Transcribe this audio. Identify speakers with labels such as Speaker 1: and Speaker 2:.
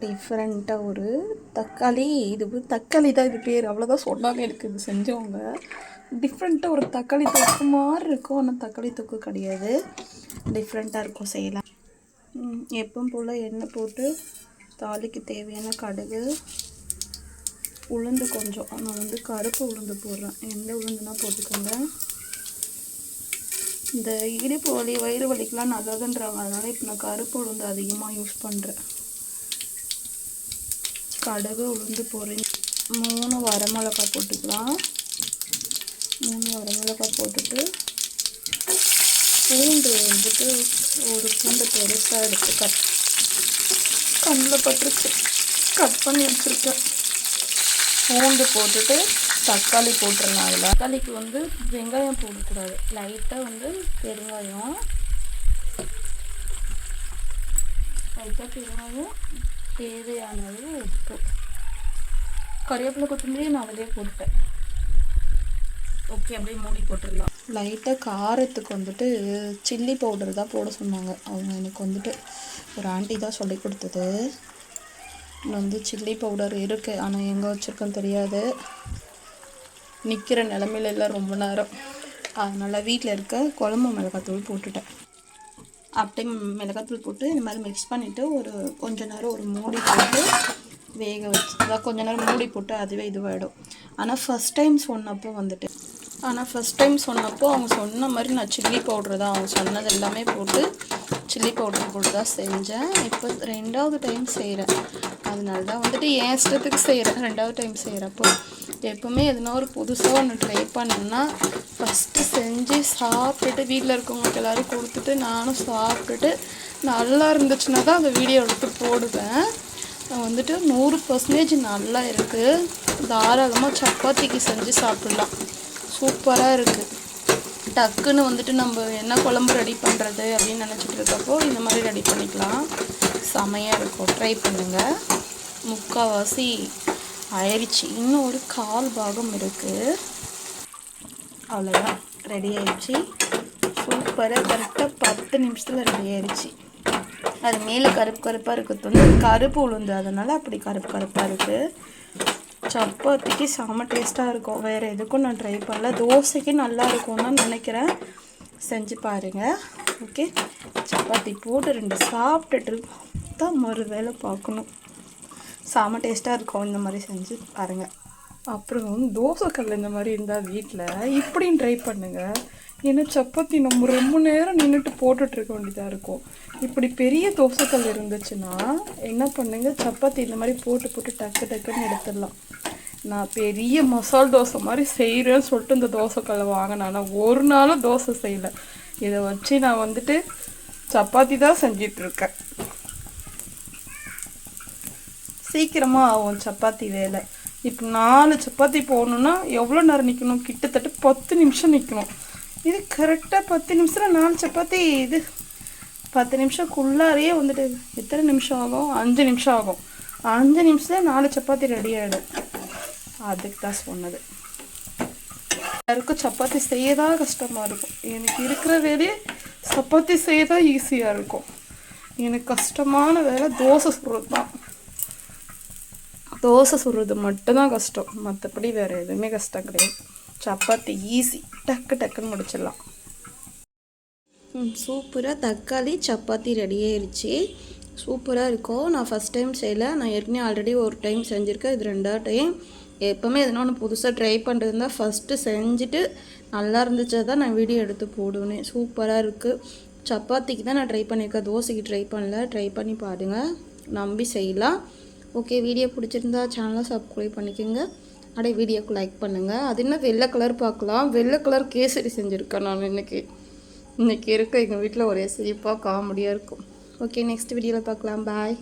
Speaker 1: டிஃப்ரெண்ட்டாக ஒரு தக்காளி, இது தக்காளி தான் இது பேர், அவ்வளோதான் சொன்னாங்க எனக்கு இது செஞ்சவங்க. டிஃப்ரெண்ட்டாக ஒரு தக்காளி தொக்கு மாதிரி இருக்கும், ஆனால் தக்காளி தொக்கு கிடையாது, டிஃப்ரெண்ட்டாக இருக்கும். செய்யலாம். எப்பவும் போல் எண்ணெய் போட்டு தாளிக்கு தேவையான கடுகு, உளுந்து கொஞ்சம், நான் வந்து கருப்பு உளுந்து போடுறேன், எந்த உளுந்துனா போட்டுக்கோங்க. இந்த இடுப்பு வலி வயிறு வலிக்கெலாம் நல்லதுன்றாங்க, அதனால் இப்போ நான் கருப்பு உளுந்து அதிகமாக யூஸ் பண்ணுறேன். கடுகு உளுந்து போடுறேன். 3 வரமிளகாய் போட்டுக்கலாம். 3 வரமிளகாய் போட்டுட்டு பூண்டு வந்துட்டு ஒரு பூண்டு பெருசாக எடுத்து கண்ணில் பட்டுருச்சு, கட் பண்ணி வச்சுருக்கேன். பூண்டு போட்டுட்டு தக்காளி போட்டுடலாம். அதில் தக்காளிக்கு வந்து வெங்காயம் போடக்கூடாது, லைட்டாக வந்து பெருங்காயம், தேவையானது உப்பு, கறிவேப்பிலை கொத்தமல்லி நான் அதிலே போட்டுட்டேன். ஓகே, அப்படியே மூடி போட்டுடலாம். லைட்டாக காரத்துக்கு வந்துட்டு சில்லி பவுடர் தான் போட சொன்னாங்க அவங்க, எனக்கு வந்துட்டு ஒரு ஆண்டி தான் சொல்லி கொடுத்தது. வந்து சில்லி பவுடர் இருக்குது, ஆனால் எங்கே வச்சுருக்கேன்னு தெரியாது, நிற்கிற நிலமையில இல்லை ரொம்ப நேரம், அதனால் வீட்டில் இருக்க குழம்பு மிளகாத்தூள் போட்டுட்டேன். அப்படியே மிளகாத்தூள் போட்டு இந்த மாதிரி மிக்ஸ் பண்ணிவிட்டு ஒரு கொஞ்ச நேரம் ஒரு மூடி போட்டு வேக வச்சு, அதான் கொஞ்ச நேரம் மூடி போட்டு அதுவே இதுவாகிடும். ஆனால் ஃபஸ்ட் டைம் சொன்னப்போ அவங்க சொன்ன மாதிரி நான் சில்லி பவுட்ரு தான், அவங்க சொன்னது எல்லாமே போட்டு சில்லி பவுட்ரு போட்டு தான் செஞ்சேன். இப்போ 2வது டைம் செய்கிறேன், அதனால தான் வந்துட்டு என் இஷ்டத்துக்கு செய்கிறேன். 2வது டைம் செய்கிறப்போ எப்போவுமே எதுனா ஒரு புதுசாக ஒன்று ட்ரை பண்ணேன்னா ஃபஸ்ட்டு செஞ்சு சாப்பிட்டுட்டு வீட்டில் இருக்கவங்களுக்கு எல்லோரும் கொடுத்துட்டு நானும் சாப்பிட்டுட்டு நல்லா இருந்துச்சுன்னா தான் அந்த வீடியோ எடுத்து போடுவேன். வந்துட்டு 100% நல்லா இருக்குது, தாராளமாக சப்பாத்திக்கு செஞ்சு சாப்பிட்லாம், சூப்பராக இருக்குது. டக்குன்னு வந்துட்டு நம்ம என்ன குழம்பு ரெடி பண்ணுறது அப்படின்னு நினச்சிட்டு இருக்கப்போ இந்த மாதிரி ரெடி பண்ணிக்கலாம், செமையாக இருக்கும். ட்ரை பண்ணுங்கள். முக்கால்வாசி ஆயிடுச்சு, இன்னும் ஒரு 1/4 பாகம் இருக்குது, அவ்வளோதான், ரெடி ஆயிடுச்சு. சூப்பராக கரெக்டாக 10 நிமிஷத்தில் ரெடி ஆயிடுச்சு. அது மேலே கருப்பு கருப்பாக இருக்கிறது வந்து கருப்பு உளுந்து, அதனால் அப்படி கருப்பு கருப்பாக இருக்குது. சப்பாத்திக்கு செம்ம டேஸ்ட்டாக இருக்கும், வேறு எதுக்கும் நான் ட்ரை பண்ணல. தோசைக்கு நல்லா இருக்கும்னு தான் நினைக்கிறேன், செஞ்சு பாருங்கள். ஓகே, சப்பாத்தி போட்டு 2 சாப்பிட்டுட்டு தான் மறு வேலை பார்க்கணும். செம்ம டேஸ்ட்டாக இருக்கும், இந்த மாதிரி செஞ்சு பாருங்கள். அப்புறம் தோசைக்கல் இந்த மாதிரி இருந்தால் வீட்டில் இப்படியும் ட்ரை பண்ணுங்கள். ஏன்னா சப்பாத்தி நம்ம ரொம்ப நேரம் நின்றுட்டு போட்டுட்ருக்க வேண்டியதாக இருக்கும். இப்படி பெரிய தோசைக்கல் இருந்துச்சுன்னா என்ன பண்ணுங்க, சப்பாத்தி இந்த மாதிரி போட்டு டக்கு டக்குன்னு எடுத்துடலாம். நான் பெரிய மசால் தோசை மாதிரி செய்கிறேன்னு சொல்லிட்டு இந்த தோசைக்கல்லை வாங்கினேன், ஆனால் ஒரு நாளும் தோசை செய்யலை. இதை வச்சு நான் வந்துட்டு சப்பாத்தி தான் செஞ்சிட்ருக்கேன். சீக்கிரமாக ஆகும் சப்பாத்தி வேலை. இப்போ 4 சப்பாத்தி போடணுன்னா எவ்வளோ நேரம் நிற்கணும், கிட்டத்தட்ட 10 நிமிஷம் நிற்கணும். இது கரெக்டாக 10 நிமிஷத்தில் 4 சப்பாத்தி. இது 10 நிமிஷம்குள்ளாரையே வந்துட்டு எத்தனை நிமிஷம் ஆகும், 5 நிமிஷம் ஆகும். 5 நிமிஷத்தில் 4 சப்பாத்தி ரெடி ஆகிடும். அதுக்கு தான் சொன்னது. எல்லாருக்கும் சப்பாத்தி செய்ய தான் கஷ்டமாக இருக்கும், எனக்கு இருக்கிற வேலையே சப்பாத்தி செய்ய தான் ஈஸியாக இருக்கும். எனக்கு கஷ்டமான வேலை தோசை சுடுறது தான். தோசை சுடுறது மட்டும்தான் கஷ்டம், மற்றபடி வேறு எதுவுமே கஷ்டம் கிடையாது. சப்பாத்தி ஈஸி, டக்குன்னு முடிச்சிடலாம். சூப்பராக தக்காளி சப்பாத்தி ரெடி ஆயிடுச்சு, சூப்பராக இருக்கும். நான் ஃபஸ்ட் டைம் செய்யலை, நான் ஏற்கனவே ஆல்ரெடி ஒரு டைம் செஞ்சுருக்கேன், இது 2வது டைம். எப்போவுமே எதுனா ஒன்று புதுசாக ட்ரை பண்ணுறதுனா ஃபஸ்ட்டு செஞ்சுட்டு நல்லா இருந்துச்சா தான் நான் வீடியோ எடுத்து போடுவேன். சூப்பராக இருக்குது. சப்பாத்திக்கு தான் நான் ட்ரை பண்ணியிருக்கேன், தோசைக்கு ட்ரை பண்ணல. ட்ரை பண்ணி பாருங்கள், நம்பி செய்யலாம். ஓகே, வீடியோ பிடிச்சிருந்தா சேனலை சப்ஸ்கிரைப் பண்ணிக்கோங்க, அப்படியே வீடியோக்கு லைக் பண்ணுங்கள். அது என்ன வெள்ளை கலர் பார்க்கலாம், வெள்ளை கலர் கேசரி செஞ்சுருக்கேன் நான் இன்றைக்கி இருக்க எங்கள் வீட்டில் ஒரே சிரிப்பாக காமெடியாக இருக்கும். ஓகே, நெக்ஸ்ட் வீடியோவில் பார்க்கலாம். பாய்.